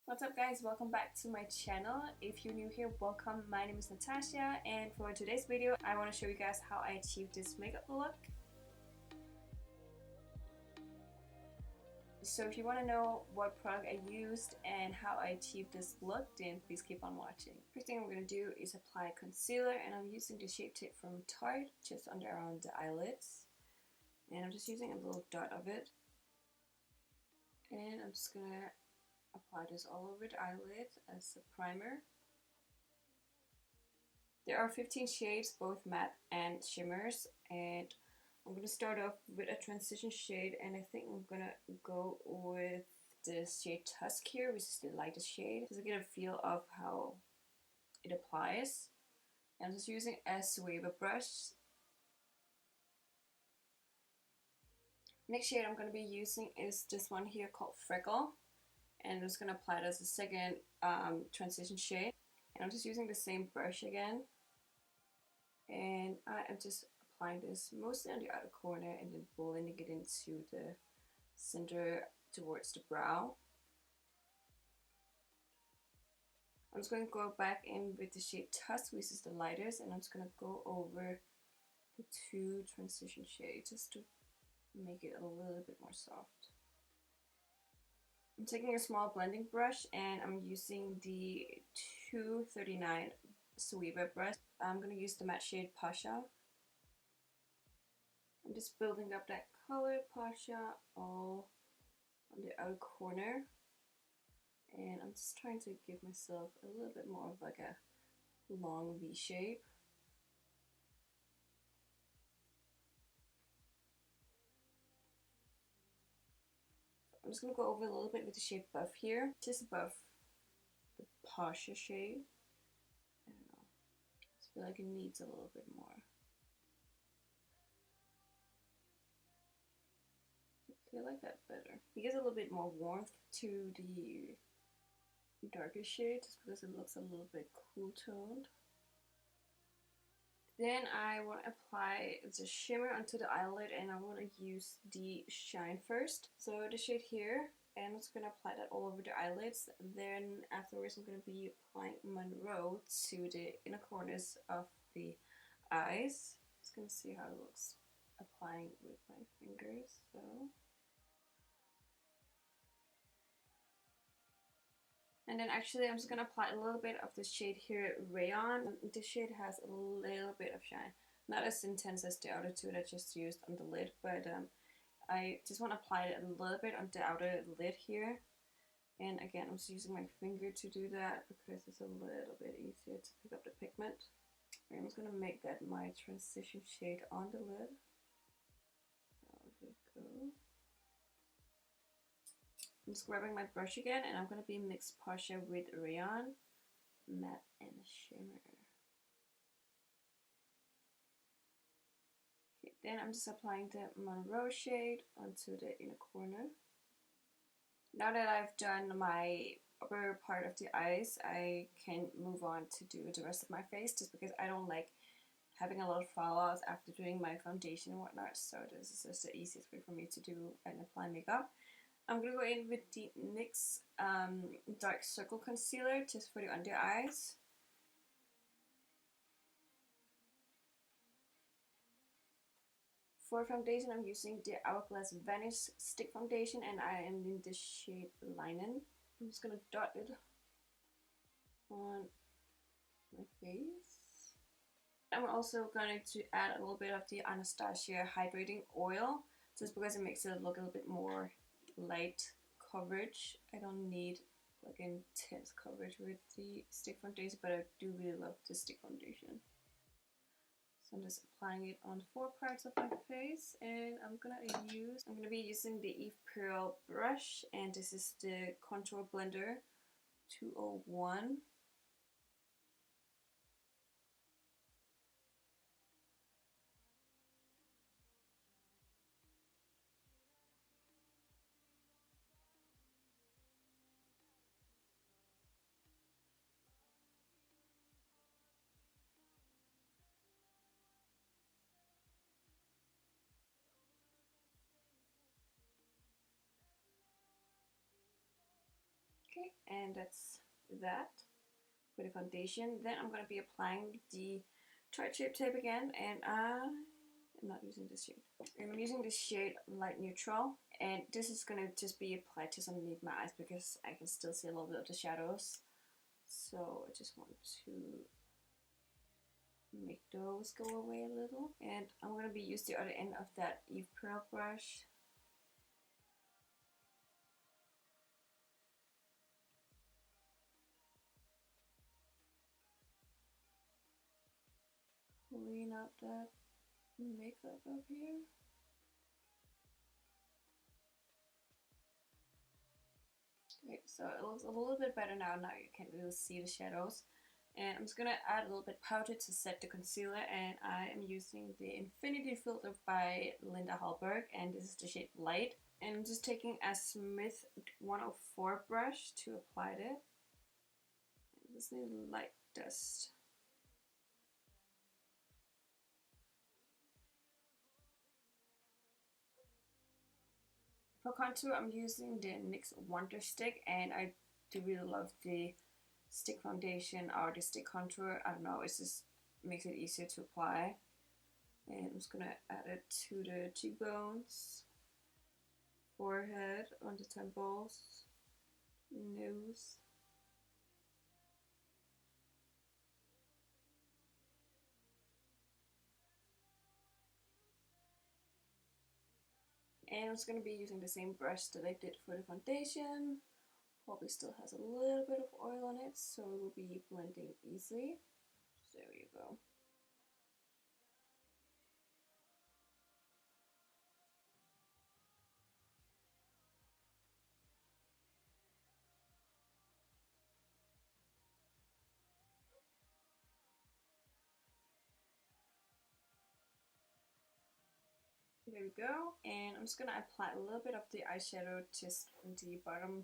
What's up guys, welcome back to my channel. If you're new here, welcome. My name is Natasha, and for today's video I want to show you guys how I achieved this makeup look. So if you want to know what product I used and how I achieved this look, then please keep on watching. First thing I'm going to do is apply concealer, and I'm using the Shape Tape from Tarte just under around the eyelids, and I'm just using a little dot of it, and I'm just going to apply this all over the eyelid as a primer. There are 15 shades, both matte and shimmers, and I'm going to start off with a transition shade, and I think I'm going to go with the shade Tusk here, which is the lightest shade, just to get a feel of how it applies. And I'm just using a Suva brush. Next shade I'm going to be using is this one here called Freckle, and I'm just going to apply it as a second transition shade. And I'm just using the same brush again, and I am just applying this mostly on the outer corner and then blending it into the center towards the brow. I'm just going to go back in with the shade Tusk, which is the lightest, and I'm just going to go over the two transition shades just to make it a little bit more soft. I'm taking a small blending brush, and I'm using the 239 Suva brush. I'm going to use the matte shade Pasha. I'm just building up that color Pasha all on the outer corner, and I'm just trying to give myself a little bit more of like a long V shape. I'm just going to go over a little bit with the shade Buff here, just above the Pasha shade. I don't know, I just feel like it needs a little bit more. I feel like that better. It gives a little bit more warmth to the darker shade, just because it looks a little bit cool toned. Then I want to apply the shimmer onto the eyelid, and I want to use the Shine first. So the shade here, and I'm just going to apply that all over the eyelids. Then afterwards I'm going to be applying Monroe to the inner corners of the eyes. Just going to see how it looks applying with my fingers. So and then actually I'm just going to apply a little bit of the shade here, Rayon. This shade has a little bit of shine. Not as intense as the other two that I just used on the lid, but I just want to apply it a little bit on the outer lid here. And again, I'm just using my finger to do that because it's a little bit easier to pick up the pigment. And I'm just going to make that my transition shade on the lid. There we go. I'm just grabbing my brush again, and I'm going to be mixed Pasha with Rayon, Matte, and Shimmer. Okay, then I'm just applying the Monroe shade onto the inner corner. Now that I've done my upper part of the eyes, I can move on to do the rest of my face, just because I don't like having a lot of fallouts after doing my foundation and whatnot, so this is just the easiest way for me to do and apply makeup. I'm going to go in with the NYX Dark Circle Concealer just for the under eyes. For foundation, I'm using the Hourglass Vanish Stick Foundation, and I am in the shade Linen. I'm just going to dot it on my face. I'm also going to add a little bit of the Anastasia Hydrating Oil, just because it makes it look a little bit more light coverage. I don't need like intense coverage with the stick foundation, but I do really love the stick foundation. So I'm just applying it on 4 parts of my face, and I'm gonna be using the Eve Pearl brush, and this is the Contour Blender 201. Okay, and that's that for the foundation. Then I'm going to be applying the Tarte Shape Tape again, and I'm not using this shade. I'm using this shade Light Neutral, and this is going to just be applied just underneath my eyes because I can still see a little bit of the shadows. So I just want to make those go away a little. And I'm going to be using the other end of that Eve Pearl brush. Clean up that makeup up here. Okay, so it looks a little bit better now. Now you can really see the shadows. And I'm just gonna add a little bit powder to set the concealer, and I am using the Infinity Filter by Linda Hallberg, and this is the shade Light. And I'm just taking a Smith 104 brush to apply it. I just need light dust. For contour, I'm using the NYX Wonderstick, and I do really love the stick foundation or the stick contour. I don't know, it just makes it easier to apply. And I'm just gonna add it to the cheekbones, forehead, on the temples, nose. And I'm just going to be using the same brush that I did for the foundation. Probably still has a little bit of oil on it, so it will be blending easily. So there you go. There we go. And I'm just going to apply a little bit of the eyeshadow just on the bottom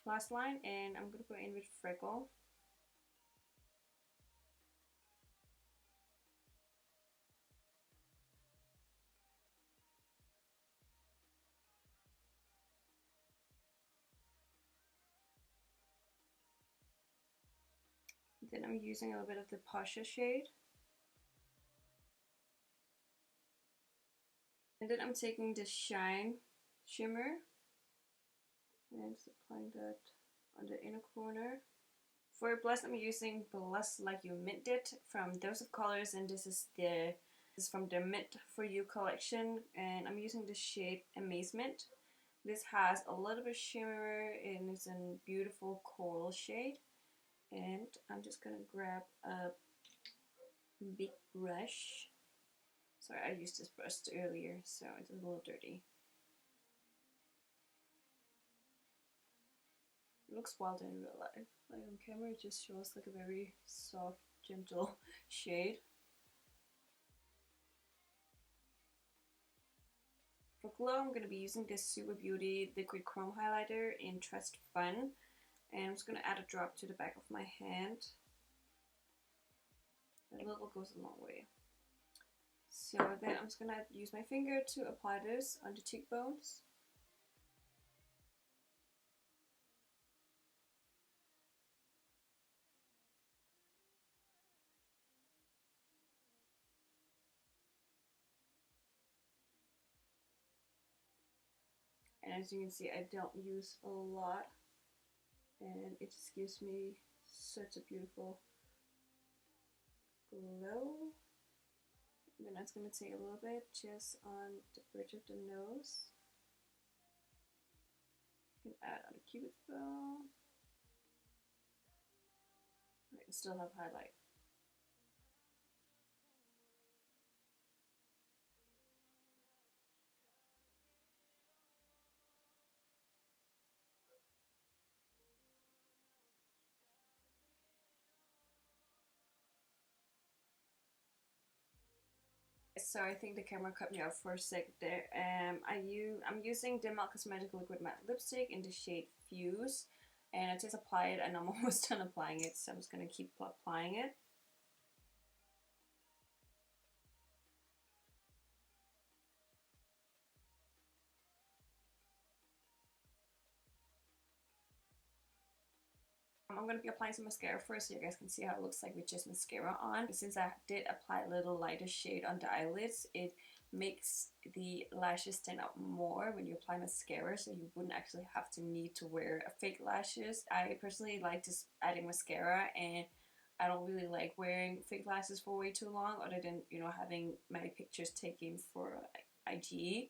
last line, and I'm going to go in with Freckle. Then I'm using a little bit of the Pasha shade. And then I'm taking the Shine shimmer and just applying that on the inner corner. For blush, I'm using Blush Like You Mint It from Dose of Colors, and this is from the Mint For You collection, and I'm using the shade AmazeMint. This has a little bit of shimmer and it's a beautiful coral shade. And I'm just gonna grab a big brush. Sorry, I used this brush earlier, so it's a little dirty. It looks wild in real life. Like on camera, it just shows like a very soft, gentle shade. For glow, I'm going to be using this Suva Beauty Liquid Chrome Highlighter in Trust Fun. And I'm just going to add a drop to the back of my hand. A little goes a long way. So then I'm just going to use my finger to apply this on the cheekbones. And as you can see, I don't use a lot. And it just gives me such a beautiful glow. And then I'm just going to take a little bit just on the bridge of the nose. You can add on the cupid's bow. I can still have highlight. So I think the camera cut me off for a sec there. I'm using the NYX Cosmetics Liquid Matte Lipstick in the shade Fuse, and I just apply it and I'm almost done applying it, so I'm just gonna keep applying it. I'm going to be applying some mascara first so you guys can see how it looks like with just mascara on. Since I did apply a little lighter shade on the eyelids, it makes the lashes stand out more when you apply mascara, so you wouldn't actually have to need to wear a fake lashes. I personally like just adding mascara, and I don't really like wearing fake lashes for way too long, other than, you know, having my pictures taken for IG.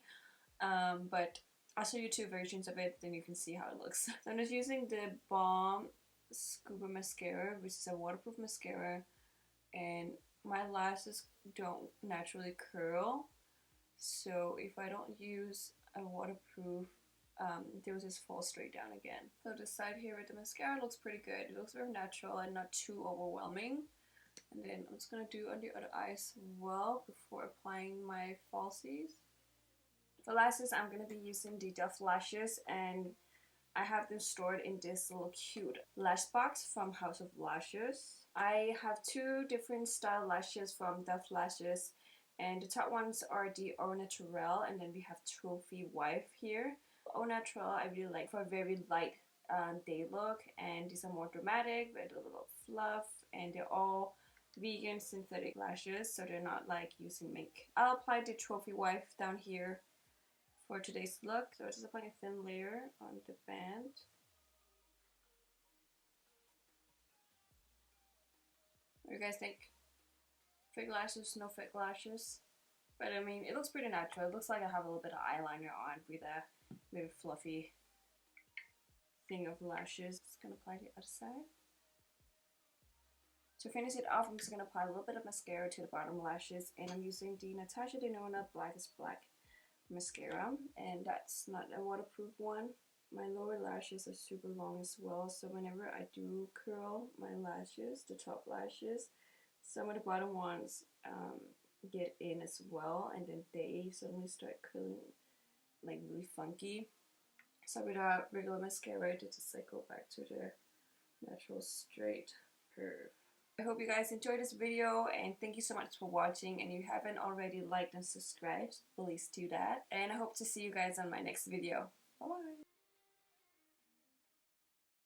But I'll show you two versions of it, then you can see how it looks. So I'm just using the Balm Scuba Mascara, which is a waterproof mascara, and my lashes don't naturally curl, so if I don't use a waterproof, they'll just fall straight down again. So this side here with the mascara looks pretty good. It looks very natural and not too overwhelming. And then I'm just gonna do on the other eye as well before applying my falsies. For lashes, I'm gonna be using the Duff lashes, and I have them stored in this little cute lash box from House of Lashes. I have two different style lashes from Duff lashes, and the top ones are the Au Naturel, and then we have Trophy Wife here. Au Naturel I really like for a very light day look, and these are more dramatic with a little fluff, and they're all vegan synthetic lashes, so they're not like using mink. I'll apply the Trophy Wife down here for today's look. So just applying a thin layer on the band. What do you guys think? Fake lashes, no fake lashes? But I mean, it looks pretty natural. It looks like I have a little bit of eyeliner on with a maybe fluffy thing of lashes. Just gonna apply the other side. To finish it off, I'm just gonna apply a little bit of mascara to the bottom lashes, and I'm using the Natasha Denona Black is Black mascara, and that's not a waterproof one. My lower lashes are super long as well, so whenever I do curl my lashes, the top lashes, some of the bottom ones get in as well, and then they suddenly start curling like really funky. So with a regular mascara, I just like go back to the natural straight curve. I hope you guys enjoyed this video, and thank you so much for watching. And if you haven't already liked and subscribed, please do that. And I hope to see you guys on my next video. Bye bye.